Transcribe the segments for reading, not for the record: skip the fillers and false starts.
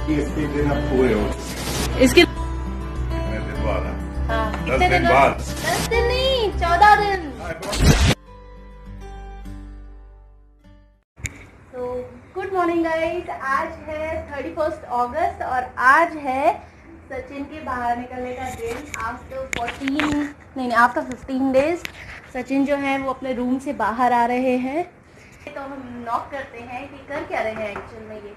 इसके दिन अब पूरे हो इसके कितने दिन बाद है? हाँ, 10 कितने दिन बाद। 10 दिन नहीं, 14 दिन। तो गुड मॉर्निंग गाइस, आज है 31 अगस्त और आज है सचिन के बाहर निकलने का दिन। आफ्टर 15 डेज सचिन जो है वो अपने रूम से बाहर आ रहे हैं। तो हम नॉक करते हैं कि कर क्या रहे हैं एक्चुअल में। ये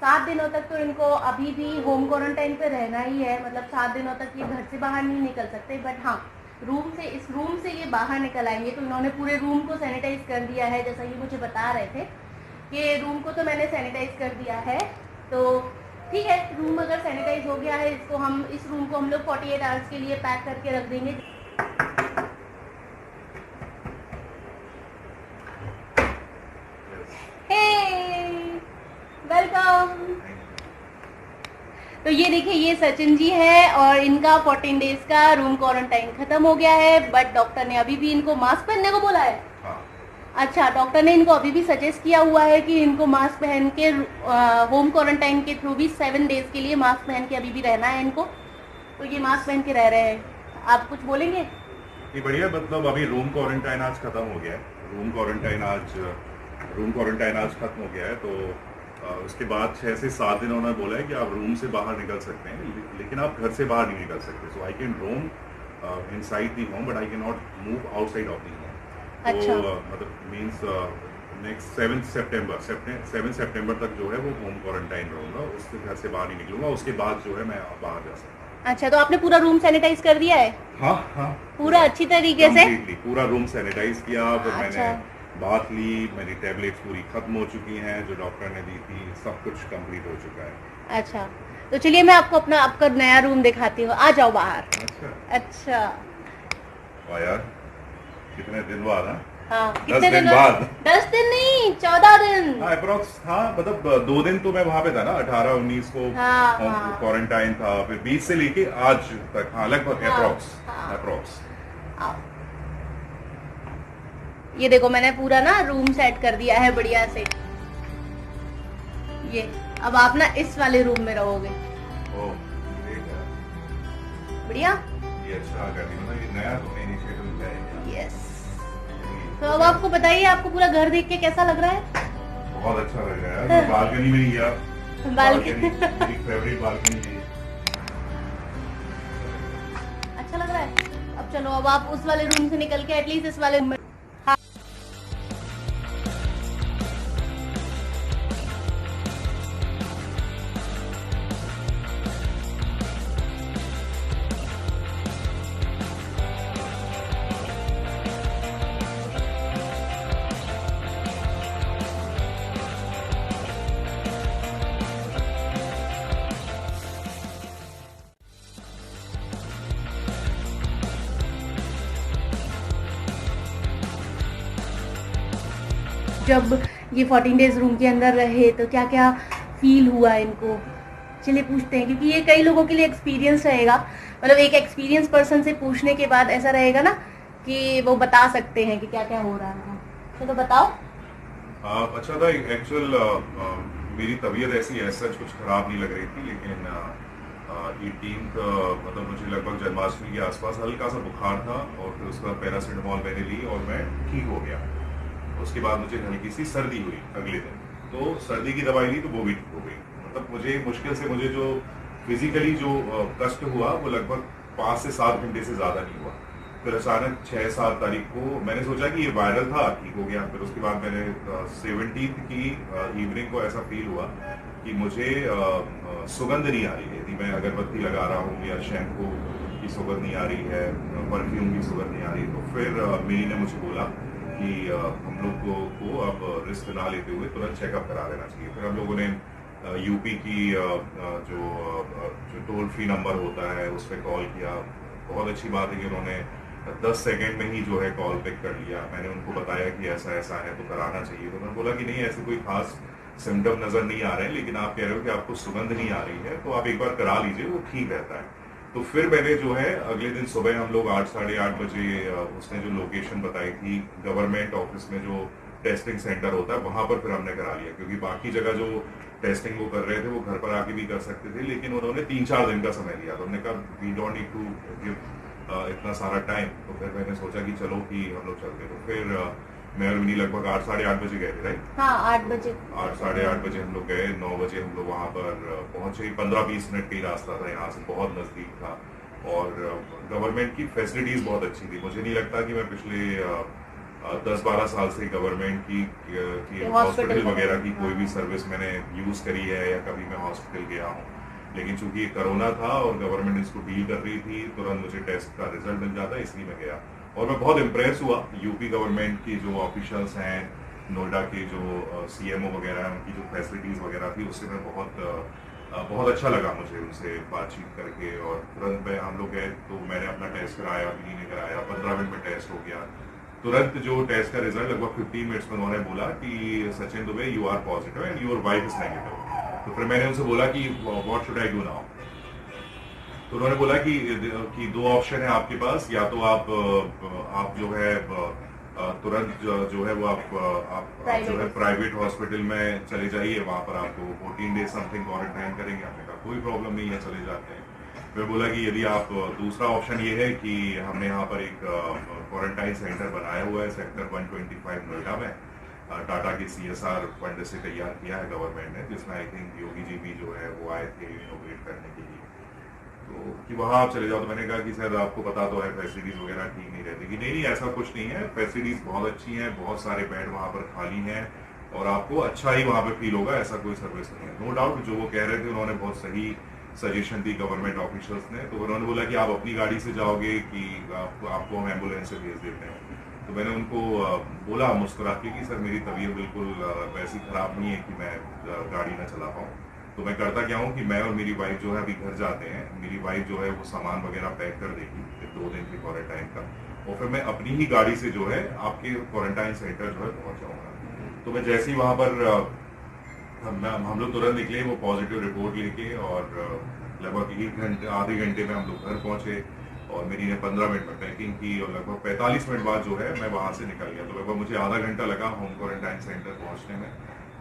7 दिनों तक तो इनको अभी भी होम क्वारंटाइन पे रहना ही है, मतलब 7 दिनों तक ये घर से बाहर नहीं निकल सकते। बट हाँ, इस रूम से ये बाहर निकल आएंगे। तो इन्होंने पूरे रूम को सैनिटाइज कर दिया है, जैसा कि मुझे बता रहे थे कि रूम को तो मैंने सैनिटाइज कर दिया है। तो ठीक है, रूम अगर सैनिटाइज हो गया है, इस रूम को हम लोग 48 आवर्स के लिए पैक करके रख देंगे। वेलकम। तो ये देखिए, ये सचिन जी है और इनका 14 डेज का रूम क्वारंटाइन खत्म हो गया है। बट डॉक्टर ने अभी भी इनको मास्क पहनने को बोला है। हाँ। अच्छा, डॉक्टर ने इनको अभी भी सजेस्ट किया हुआ है कि इनको मास्क पहन के होम क्वारंटाइन के थ्रू भी 7 डेज के लिए मास्क पहन के अभी भी रहना है इनको। तो ये मास्क पहन के रह रहे हैं। आप कुछ बोलेंगे? ये बढ़िया, मतलब अभी रूम क्वारंटाइन आज खत्म हो गया है। रूम क्वारंटाइन आज खत्म हो गया है। तो उसके बाद 6 से 7 दिन उन्होंने बोला है कि आप रूम से बाहर निकल सकते हैं, लेकिन आप घर से बाहर नहीं निकल सकते। So I can roam inside the home but I can not move outside of the home. अच्छा। तो मतलब मींस नेक्स्ट 7 सितंबर तक जो है वो होम क्वारंटाइन रहूंगा, उससे घर से बाहर नहीं निकलूंगा। उसके बाद जो है मैं बाहर जा सकता हूँ। अच्छा, तो आपने पूरा रूम सैनिटाइज कर दिया है? हाँ हाँ, पूरा अच्छी तरीके से Completely, पूरा रूम सैनिटाइज किया। फिर अच्छा। मैंने बात ली, मेरी टैबलेट्स पूरी खत्म हो चुकी हैं जो डॉक्टर ने दी थी, सब कुछ कंप्लीट हो चुका है। अच्छा, तो चलिए मैं आपको आपका नया रूम दिखाती हूँ। आ जाओ बाहर। अच्छा। अच्छा। वाह यार, कितने दिन बाद है? हाँ, 10 कितने दिन बाद। 10 दिन नहीं, 14 दिन। हाँ अप्रोक्स, हाँ मतलब 2 दिन तो मैं वहां पे था ना, 18-19 को हाँ। क्वारंटाइन था, फिर 20 से लेके आज तक। हाँ लगभग हाँ, अप्रोक्स। आओ। ये देखो, मैंने पूरा ना रूम सेट कर दिया है बढ़िया से। ये अब आप ना इस वाले रूम में रहोगे। ओह, ठीक है। बढ़िया। ये अच्छा कर दी, मतलब ये नया तुमने इनिशिएटिव लिया है। यस। तो अब आपको बताइए, आपको पूरा घर देख के कैसा लग रहा है? बहुत अच्छा लग रहा है। मैं बालकनी में ही गया। बालकनी मेरी फेवरेट बालकनी है। अच्छा लग रहा है। अब चलो, अब आप उस वाले रूम से निकल के एटलीस्ट इस वाले रूम में। हाँ। जब ये 14 डेज रूम के अंदर रहे तो क्या क्या फील हुआ इनको, चलिए पूछते हैं। क्योंकि ये कई लोगों के लिए एक्सपीरियंस रहेगा, मतलब एक एक्सपीरियंस पर्सन से पूछने के बाद ऐसा रहेगा ना कि वो बता सकते हैं कि क्या क्या हो रहा है। तो बताओ। अच्छा था एक्चुअल। मेरी तबीयत ऐसी सच कुछ खराब नहीं लग रही थी, लेकिन 18 मतलब मुझे लगभग जन्माष्टमी के आसपास हल्का सा बुखार था और फिर उसका पैरासीटामोल मैंने ली और मैं ठीक हो गया। उसके बाद मुझे हल्की सी सर्दी हुई अगले दिन, तो सर्दी की दवाई ली तो वो भी ठीक हो गई। मतलब मुझे जो फिजिकली जो कष्ट हुआ वो लगभग 5 से 7 घंटे से ज़्यादा नहीं हुआ। फिर अचानक 6-7 तारीख को मैंने सोचा कि ये वायरल था, ठीक हो गया। फिर उसके बाद मैंने 17 की इवनिंग को ऐसा फील हुआ कि मुझे सुगंध नहीं आ रही है। यदि मैं अगरबत्ती लगा रहा हूँ या शैम्पू की सुगंध नहीं आ रही है, परफ्यूम की सुगंध नहीं आ रही। तो फिर मेरी ने मुझे बोला कि हम लोग को अब रिस्क ना लेते हुए तुरंत चेकअप करा लेना चाहिए। फिर हम लोगों ने यूपी की जो टोल फ्री नंबर होता है उस पर कॉल किया। बहुत अच्छी बात है कि उन्होंने 10 सेकेंड में ही जो है कॉल पिक कर लिया। मैंने उनको बताया कि ऐसा ऐसा है तो कराना चाहिए। तो उन्होंने बोला कि नहीं, ऐसे कोई खास सिम्टम नजर नहीं आ रहे हैं, लेकिन आप कह रहे हो कि आपको सुगंध नहीं आ रही है, तो आप एक बार करा लीजिए, वो ठीक रहता है। तो फिर मैंने जो है अगले दिन सुबह हम लोग 8 साढ़े 8 बजे उसने जो लोकेशन बताई थी गवर्नमेंट ऑफिस में जो टेस्टिंग सेंटर होता है वहां पर फिर हमने करा लिया, क्योंकि बाकी जगह जो टेस्टिंग वो कर रहे थे वो घर पर आके भी कर सकते थे, लेकिन उन्होंने 3-4 दिन का समय लिया, तो हमने कहा we don't need to give इतना सारा टाइम। तो फिर मैंने सोचा कि चलो कि हम लोग चलते, तो फिर मैं और मिनी लगभग 8-8:30 बजे गए थे, राइट? हाँ 8 बजे 8-8:30 बजे हम लोग गए, 9 बजे हम लोग वहाँ पर पहुंचे। 15-20 मिनट का ही रास्ता था यहाँ से, बहुत नजदीक था, और गवर्नमेंट की फैसिलिटीज बहुत अच्छी थी। मुझे नहीं लगता कि मैं पिछले 10-12 साल से गवर्नमेंट की हॉस्पिटल वगैरह की कोई भी सर्विस मैंने यूज करी है या कभी मैं हॉस्पिटल गया हूँ, लेकिन चूंकि कोरोना था और गवर्नमेंट इसको डील कर रही थी, तुरंत मुझे टेस्ट का रिजल्ट मिल जाता, इसलिए मैं गया। और मैं बहुत इम्प्रेस हुआ यूपी गवर्नमेंट की जो ऑफिशियल्स हैं, नोएडा के जो सीएमओ वगैरह हैं, उनकी जो फैसिलिटीज वगैरह थी, उससे मैं बहुत अच्छा लगा मुझे उनसे बातचीत करके। और तुरंत में हम लोग गए तो मैंने अपना टेस्ट कराया, मिनी ने कराया, 15 मिनट में टेस्ट हो गया। तुरंत जो टेस्ट का रिजल्ट लगभग 15 मिनट्स में उन्होंने बोला कि Sachin Dubey you are positive and your wife is negative. तो फिर मैंने उनसे बोला कि what should I do now. तो उन्होंने बोला कि दो ऑप्शन है आपके पास, या तो आप जो है तुरंत जो है वो आप जो है प्राइवेट हॉस्पिटल में चले जाइए, वहां पर आपको 14 डेज समथिंग क्वारंटाइन करेंगे। हमने कहा कोई प्रॉब्लम नहीं है, चले जाते हैं। मैं बोला कि यदि आप दूसरा ऑप्शन ये है कि हमने यहाँ पर एक क्वारंटाइन सेंटर बनाया हुआ है सेक्टर 125 नोएडा में, टाटा के CSR फंड से तैयार किया है गवर्नमेंट ने, जिसमें आई थिंक योगी जी भी जो है वो आए थे इनोवेट करने के लिए, तो कि वहां आप चले जाओ। तो मैंने कहा कि सर आपको पता तो है फैसिलिटीज वगैरह ठीक नहीं रहती, कि नहीं ऐसा कुछ नहीं है, फैसिलिटीज बहुत अच्छी हैं, बहुत सारे बेड वहां पर खाली हैं और आपको अच्छा ही वहां पर फील होगा, ऐसा कोई सर्विस नहीं है। नो डाउट जो वो कह रहे थे उन्होंने बहुत सही सजेशन दी गवर्नमेंट ऑफिशियल्स ने। तो उन्होंने बोला कि आप अपनी गाड़ी से जाओगे कि आपको हम एम्बुलेंस से भेज देते हैं। तो मैंने उनको बोला मुस्कुरा के कि सर मेरी तबीयत बिल्कुल वैसी खराब नहीं है कि मैं गाड़ी ना चला पाऊँ। तो मैं करता क्या हूँ कि मैं और मेरी वाइफ जो है अभी घर जाते हैं, मेरी वाइफ जो है वो सामान वगैरह पैक कर देगी 2 दिन के क्वारंटाइन का, और फिर मैं अपनी ही गाड़ी से जो है आपके क्वारंटाइन सेंटर जो है पहुंच जाऊंगा। तो मैं जैसे ही वहां पर हम लोग तुरंत निकले वो पॉजिटिव रिपोर्ट लेके, और लगभग 1 घंटे आधे घंटे में हम लोग घर पहुंचे, और मेरी ने 15 मिनट में पैकिंग की, और लगभग 45 मिनट बाद जो है मैं वहां से निकल गया। तो लगभग मुझे आधा घंटा लगा होम क्वारंटाइन सेंटर पहुंचने में,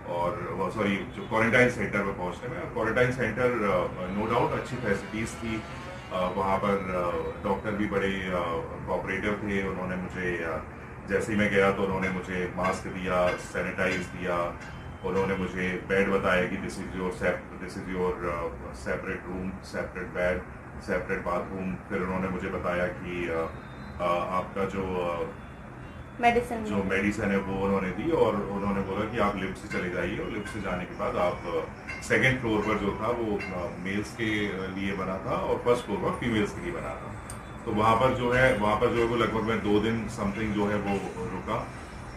और सॉरी जो क्वारंटाइन सेंटर में पहुंचने में। क्वारंटाइन सेंटर नो डाउट अच्छी फैसिलिटीज थी, वहाँ पर डॉक्टर भी बड़े कोऑपरेटिव थे। उन्होंने मुझे जैसे ही मैं गया तो उन्होंने मुझे मास्क दिया, सैनिटाइज दिया, उन्होंने मुझे बेड बताया कि this is your separate room, separate bed, separate bathroom. फिर उन्होंने मुझे बताया कि आपका जो मेडिसिन है वो उन्होंने दी, और उन्होंने बोला कि आप लिफ्ट से चले जाइए, और लिफ्ट से जाने के बाद आप सेकंड फ्लोर पर जो था वो मेल्स के लिए बना था, और फर्स्ट फ्लोर पर फीमेल्स के लिए बना था। तो वहाँ पर जो है वो लगभग मैं 2 दिन समथिंग जो है वो रुका,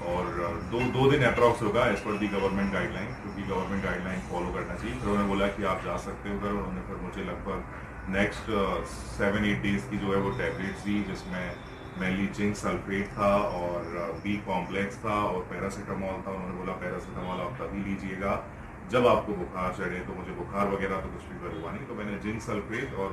और दो दिन अप्रॉक्स रुका एज पर दी गवर्नमेंट गाइडलाइन, क्योंकि गवर्नमेंट गाइडलाइन फॉलो करना चाहिए। फिर उन्होंने बोला कि आप जा सकते हो घर। उन्होंने फिर मुझे लगभग नेक्स्ट 7-8 डेज की जो है वो टैबलेट्स दी, जिसमें मेनली जिंक सल्फेट था, और बी कॉम्प्लेक्स था, और पैरासीटामोल था। उन्होंने बोला पैरासीटामोल आप तभी लीजिएगा जब आपको बुखार चढ़े। तो मुझे बुखार वगैरह तो कुछ भी हुआ नहीं, तो मैंने जिंक सल्फेट और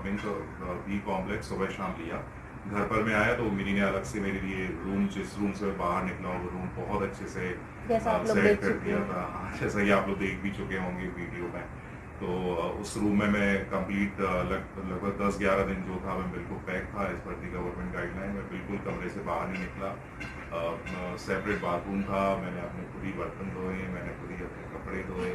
बी कॉम्प्लेक्स सुबह शाम लिया। घर पर मैं आया तो मेरी ने अलग से मेरे लिए रूम, जिस रूम से बाहर निकला वो रूम बहुत अच्छे से सेट कर दिया था, जैसा कि आप लोग देख भी चुके होंगे वीडियो में। तो उस रूम में मैं कंप्लीट लगभग 10-11 दिन जो था मैं बिल्कुल पैक था एज पर दी गवर्नमेंट गाइडलाइन। मैं बिल्कुल कमरे से बाहर नहीं निकला। सेपरेट बाथरूम था, मैंने अपने खुद ही बर्तन धोए, मैंने खुद ही अपने कपड़े धोए,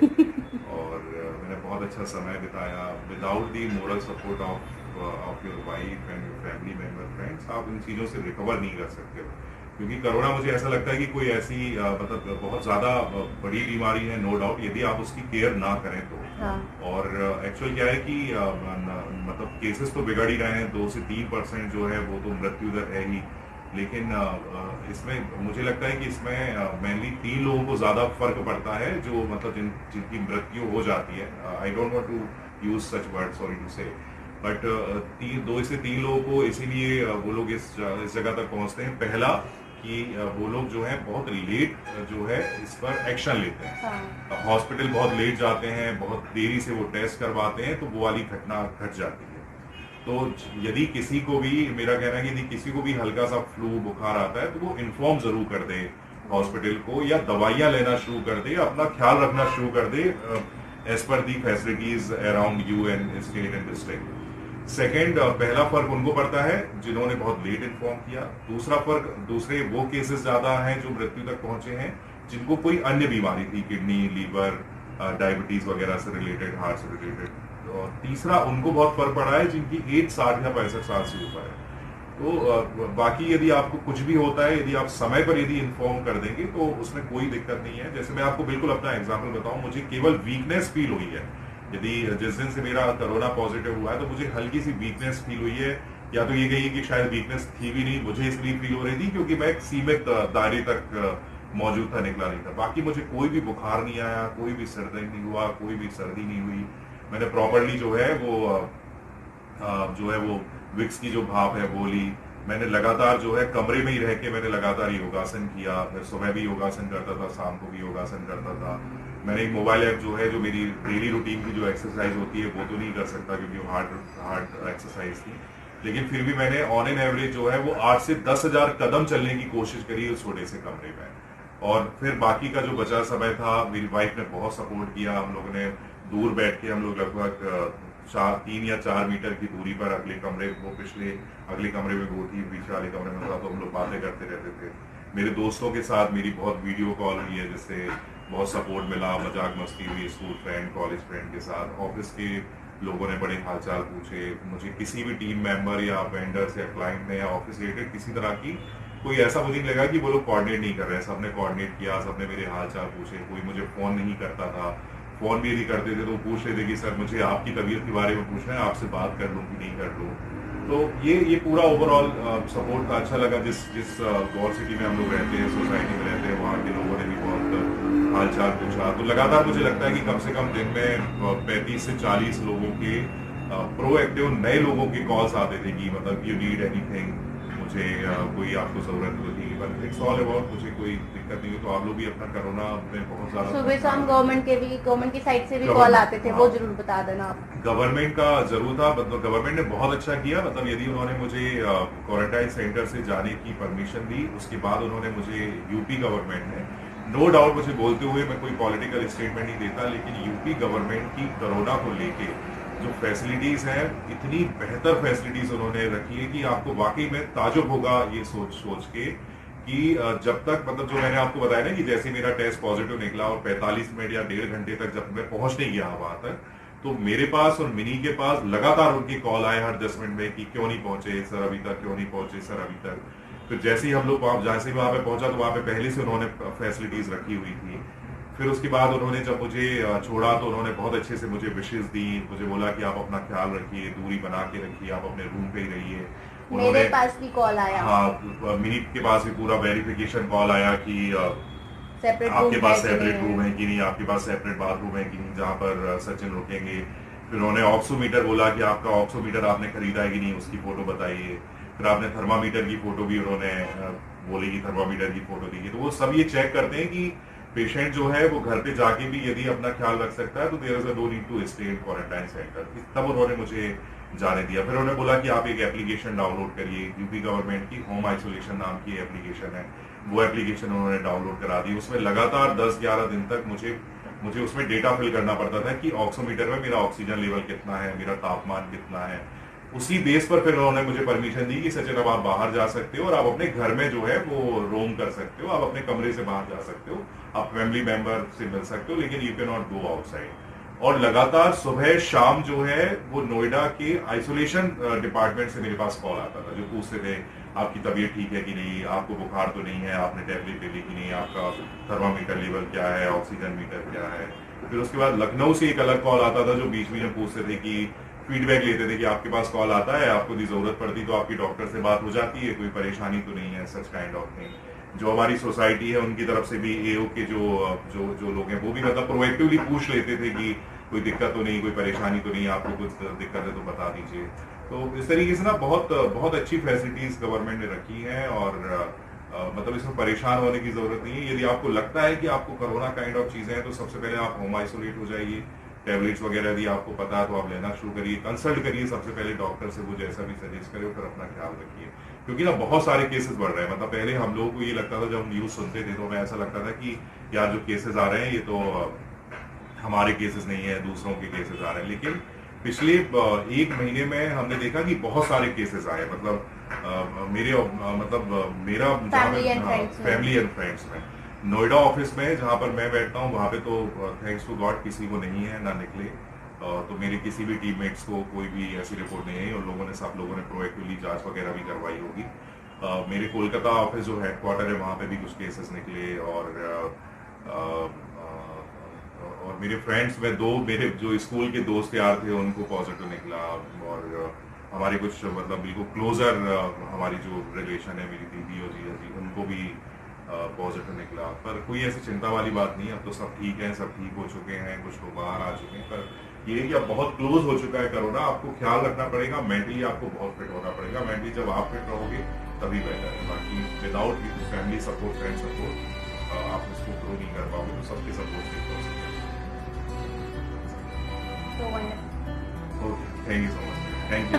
और मैंने बहुत अच्छा समय बिताया without the moral support of your wife and your family member friends. आप इन चीज़ों से रिकवर नहीं कर सकते हो, क्योंकि कोरोना मुझे ऐसा लगता है कि कोई ऐसी मतलब बहुत ज़्यादा बड़ी बीमारी है, नो डाउट, यदि आप उसकी केयर ना करें तो। हाँ। और एक्चुअल क्या है कि मतलब केसेस तो बिगड़ ही रहे हैं, 2 से 3% जो है वो तो मृत्यु दर है ही, लेकिन इसमें मुझे लगता है कि इसमें मेनली 3 लोगों को ज़्यादा फर्क पड़ता है, जो मतलब जिनकी मृत्यु हो जाती है। I don't want to use such word, sorry to say, but 2 से 3 लोगों को इसीलिए वो लोग इस जगह तक पहुंचते हैं। पहला कि वो लोग जो है बहुत लेट जो है इस पर एक्शन लेते हैं, हॉस्पिटल बहुत लेट जाते हैं, बहुत देरी से वो टेस्ट करवाते हैं, तो वो वाली घटना घट जाती है। तो यदि किसी को भी, मेरा कहना है कि यदि किसी को भी हल्का सा फ्लू बुखार आता है तो वो इन्फॉर्म जरूर कर दे हॉस्पिटल को, या दवाइयां लेना शुरू कर दे, अपना ख्याल रखना शुरू कर दे as per the facilities around you and state and district. Second, पहला फर्क उनको पड़ता है जिन्होंने बहुत लेट इन्फॉर्म किया। दूसरा फर्क, दूसरे वो केसेस ज्यादा हैं जो मृत्यु तक पहुंचे हैं जिनको कोई अन्य बीमारी थी, किडनी, लीवर, डायबिटीज वगैरह से रिलेटेड, हार्ट से रिलेटेड। और तीसरा, उनको बहुत फर्क पड़ा है जिनकी एज 60 या 65 साल से ऊपर है। तो बाकी यदि आपको कुछ भी होता है, यदि आप समय पर यदि इन्फॉर्म कर देंगे तो उसमें कोई दिक्कत नहीं है। जैसे मैं आपको बिल्कुल अपना एग्जांपल बताऊं, मुझे केवल वीकनेस फील हुई है। यदि जिस दिन से मेरा कोरोना पॉजिटिव हुआ है तो मुझे हल्की सी वीकनेस फील हुई है, या तो ये कहिए कि शायद वीकनेस थी भी नहीं, मुझे इसलिए फील हो रही थी क्योंकि मैं एक सीमित दायरे तक मौजूद था, निकला नहीं था। बाकी मुझे कोई भी बुखार नहीं आया, कोई भी सर दर्द नहीं हुआ, कोई भी सर्दी नहीं हुई। मैंने प्रॉपरली जो है वो विक्स की जो भाप है वो ली। मैंने लगातार जो है कमरे में ही रह के मैंने लगातार योगासन किया। मैं सुबह भी योगासन करता था, शाम को भी योगासन करता था। मैंने एक मोबाइल ऐप जो है, जो मेरी डेली रूटीन की जो एक्सरसाइज होती है वो तो नहीं कर सकता क्योंकि वो हार्ड एक्सरसाइज थी, लेकिन फिर भी मैंने ऑन एन एवरेज जो है वो 8 से 10,000 कदम चलने की कोशिश करी उस छोटे से कमरे में। और फिर बाकी का जो बचा समय था, मेरी वाइफ ने बहुत सपोर्ट किया। हम लोगों ने दूर बैठ के, हम लोग लगभग 3 या 4 मीटर की दूरी पर अगले कमरे, वो पिछले अगले कमरे में वो थी, पीछे वाले कमरे में था, तो हम लोग बातें करते रहते थे। मेरे दोस्तों के साथ मेरी बहुत वीडियो कॉल हुई है, जिससे बहुत सपोर्ट मिला, मजाक मस्ती हुई स्कूल फ्रेंड, कॉलेज फ्रेंड के साथ। ऑफिस के लोगों ने बड़े हालचाल पूछे मुझे। किसी भी टीम मेंबर या वेंडर्स या क्लाइंट ने या ऑफिस रिलेटेड किसी तरह की कोई ऐसा मुझे नहीं लगा कि वो लोग कोऑर्डिनेट नहीं कर रहे हैं। सबने कोऑर्डिनेट किया, सबने मेरे हालचाल पूछे। कोई मुझे फोन नहीं करता था, फोन भी यदि करते थे तो पूछ रहे थे कि सर मुझे आपकी तबीयत के बारे में पूछना है, आपसे बात कर लूँ कि नहीं कर लूँ। तो ये पूरा ओवरऑल सपोर्ट था, अच्छा लगा। जिस गौर सिटी में हम लोग रहते हैं, सोसाइटी में रहते हैं, वहाँ के लोगों ने भी बहुत हालचाल पूछा। तो लगातार मुझे लगता है कि कम से कम दिन में 35 से 40 लोगों के प्रोएक्टिव नए लोगों के कॉल्स आते थे कि मतलब यू नीड एनीथिंग, मुझे कोई आपको जरूरत होती है, बट इट्स ऑल अबाउट, मुझे कोई दिक्कत नहीं है। तो आप लोग भी अपना कोरोना में बहुत ज्यादा सुबह शाम गवर्नमेंट की साइड से भी कॉल आते थे, वो जरूर बता देना आप। गवर्नमेंट का जरूर था, मतलब गवर्नमेंट ने बहुत अच्छा किया। मतलब यदि उन्होंने मुझे क्वारंटाइन सेंटर से जाने की परमिशन दी, उसके बाद उन्होंने मुझे यूपी गवर्नमेंट ने, नो डाउट मुझे बोलते हुए मैं कोई पॉलिटिकल स्टेटमेंट नहीं देता, लेकिन यूपी गवर्नमेंट की कोरोना को लेके जो फैसिलिटीज हैं, इतनी बेहतर फैसिलिटीज उन्होंने रखी है कि आपको वाकई में ताजुब होगा ये सोच के कि जब तक, मतलब जो मैंने आपको बताया ना कि जैसे मेरा टेस्ट पॉजिटिव निकला और 45 मिनट या 1.5 घंटे तक जब मैं पहुंच नहीं गया वहां तक, तो मेरे पास और मिनी के पास लगातार उनके कॉल आए हर 10 मिनट में कि क्यों नहीं पहुंचे सर अभी तक, क्यों नहीं पहुंचे सर अभी तक। फिर जैसे ही हम लोग जैसे वहां पे पहुंचा तो वहां पे पहले से उन्होंने फैसिलिटीज रखी हुई थी। फिर उसके बाद उन्होंने जब मुझे छोड़ा तो उन्होंने बहुत अच्छे से मुझे विशेष दी, मुझे बोला कि आप अपना ख्याल रखिए, दूरी बना के रखिए, आप अपने रूम पे ही रहिए। मेरे पास भी कॉल आया, हाँ, मिनी के पास भी पूरा वेरिफिकेशन कॉल आया कि आपके पास सेपरेट रूम है कि नहीं, आपके पास सेपरेट बाथरूम है कि नहीं जहाँ पर सचिन रुकेंगे। फिर उन्होंने ऑक्सीमीटर बोला कि आपका ऑक्सीमीटर आपने खरीदा है कि नहीं, उसकी फोटो बताइए। फिर आपने थर्मामीटर की फोटो भी उन्होंने बोली कि थर्मामीटर की फोटो दीजिए। तो वो सब ये चेक करते हैं कि पेशेंट जो है वो घर पे जाके भी यदि अपना ख्याल रख सकता है तो there is no need to stay in quarantine centre. तब उन्होंने मुझे जाने दिया। फिर उन्होंने बोला कि आप एक एप्लीकेशन डाउनलोड करिए, यूपी गवर्नमेंट की होम आइसोलेशन नाम की एप्लीकेशन है, वो एप्लीकेशन उन्होंने डाउनलोड करा दी। उसमें लगातार 10-11 दिन तक मुझे उसमें डेटा फिल करना पड़ता था कि ऑक्सीमीटर में मेरा ऑक्सीजन लेवल कितना है, मेरा तापमान कितना है। उसी बेस पर फिर उन्होंने मुझे परमिशन दी कि सचिन अब आप बाहर जा सकते हो और आप अपने घर में जो है वो रोम कर सकते हो, आप अपने कमरे से बाहर जा सकते हो, आप फैमिली मेंबर से मिल सकते हो, लेकिन you can not go outside. और लगातार सुबह शाम जो है वो नोएडा के आइसोलेशन डिपार्टमेंट से मेरे पास कॉल आता था, जो पूछते थे आपकी तबीयत ठीक है कि नहीं, आपको बुखार तो नहीं है, आपने टैबलेट ले ली कि नहीं, आपका थर्मामीटर लेवल क्या है, ऑक्सीजन मीटर क्या है। फिर उसके बाद लखनऊ से एक अलग कॉल आता था जो बीच में पूछते थे कि फीडबैक लेते थे कि आपके पास कॉल आता है, आपको यदि जरूरत पड़ती तो आपकी डॉक्टर से बात हो जाती है, कोई परेशानी तो नहीं है, सच काइंड ऑफ थिंग। जो हमारी सोसाइटी है उनकी तरफ से भी एओ के जो लोग हैं वो भी मतलब प्रोएक्टिवली पूछ लेते थे कि कोई दिक्कत तो नहीं, कोई परेशानी तो नहीं, आपको कुछ दिक्कत है तो बता दीजिए। तो इस तरीके से ना बहुत अच्छी फैसिलिटीज गवर्नमेंट ने रखी हैं और मतलब इसमें परेशान होने की जरूरत नहीं है। यदि आपको लगता है कि आपको कोरोना काइंड ऑफ चीजें हैं तो सबसे पहले आप होम आइसोलेट हो जाइए, टैबलेट्स वगैरह भी आपको पता है तो आप लेना शुरू करिए, कंसल्ट करिए सबसे पहले डॉक्टर से, वो जैसा भी सजेस्ट करे, फिर अपना ख्याल रखिए। क्योंकि ना बहुत सारे केसेस बढ़ रहे हैं। मतलब पहले हम लोगों को ये लगता था, जब हम न्यूज सुनते थे तो हमें ऐसा लगता था कि यार जो केसेस आ रहे हैं ये तो हमारे केसेस नहीं है, दूसरों के केसेस आ रहे हैं। लेकिन पिछले 1 महीने में हमने देखा कि बहुत सारे केसेस आए। मतलब मेरा फैमिली एंड फ्रेंड्स में, नोएडा ऑफिस में जहां पर मैं बैठता हूं, वहां पे तो थैंक्स टू गॉड किसी को नहीं है, ना निकले। तो मेरे किसी भी टीममेट्स को कोई भी ऐसी रिपोर्ट नहीं है, और सब लोगों ने प्रोएक्टिवली जांच वगैरह भी करवाई होगी। मेरे कोलकाता ऑफिस जो हेडक्वार्टर है वहां पे भी कुछ केसेस निकले, और मेरे फ्रेंड्स में 2 मेरे जो स्कूल के दोस्त यार थे उनको पॉजिटिव निकला, और हमारे कुछ मतलब बिल्कुल क्लोजर हमारी जो रिलेशन है, मेरी दीदी और जीजा जी, उनको भी पॉजिटिव निकला। पर कोई ऐसी चिंता वाली बात नहीं है, अब तो सब ठीक है, सब ठीक हो चुके हैं, कुछ लोग बाहर आ चुके हैं। पर ये कि अब बहुत क्लोज हो चुका है कोरोना, आपको ख्याल रखना पड़ेगा, मेंटली आपको बहुत फिट होना पड़ेगा। मेंटली जब आप फिट रहोगे तभी बेहतर है। बाकी without family support, friend support आप इसको ग्रो नहीं कर पाओगे, तो सबके सपोर्ट से हो सकते हैं। Okay, thank you so much, thank you.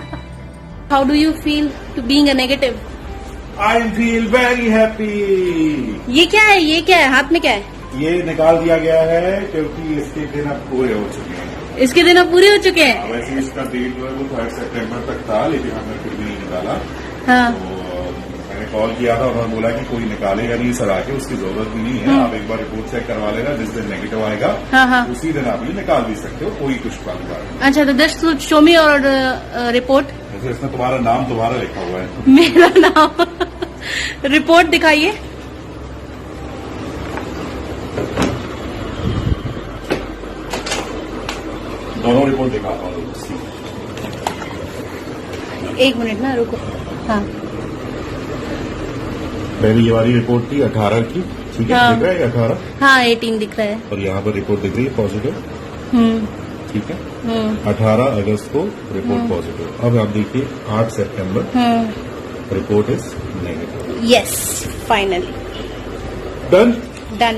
How do you feel to being a negative? I feel very happy. ये क्या है, ये क्या है, हाथ में क्या है? ये निकाल दिया गया है क्योंकि इसके दिन अब पूरे हो चुके हैं। इसके दिन अब पूरे हो चुके हैं। वैसे इसका डेट जो है वो 3 सितंबर तक था, लेकिन हमने फिर भी नहीं निकाला। हाँ। तो मैंने कॉल किया था, उन्होंने बोला कि कोई निकालेगा नहीं सर आके, उसकी जरूरत भी नहीं है, आप एक बार रिपोर्ट चेक करवा लेना, जिस दिन नेगेटिव आएगा हाँ। उसी दिन आप ये निकाल भी सकते हो, कोई कुछ बात नहीं। अच्छा, तो जस्ट शो मी और रिपोर्ट। वैसे इसमें तुम्हारा नाम तुम्हारा लिखा हुआ है। मेरा नाम रिपोर्ट दिखाइए। दोनों रिपोर्ट दिखाता हूँ। एक मिनट ना रुको। हाँ पहले ये वाली रिपोर्ट थी 18 की, ठीक है, हाँ। दिख रहा है 18, हाँ 18 दिख रहा है। और यहाँ पर रिपोर्ट दिख रही है पॉजिटिव, ठीक है। 18 अगस्त को रिपोर्ट पॉजिटिव। अब आप देखिए 8 सितंबर report is negative. Yes, finally done. Done.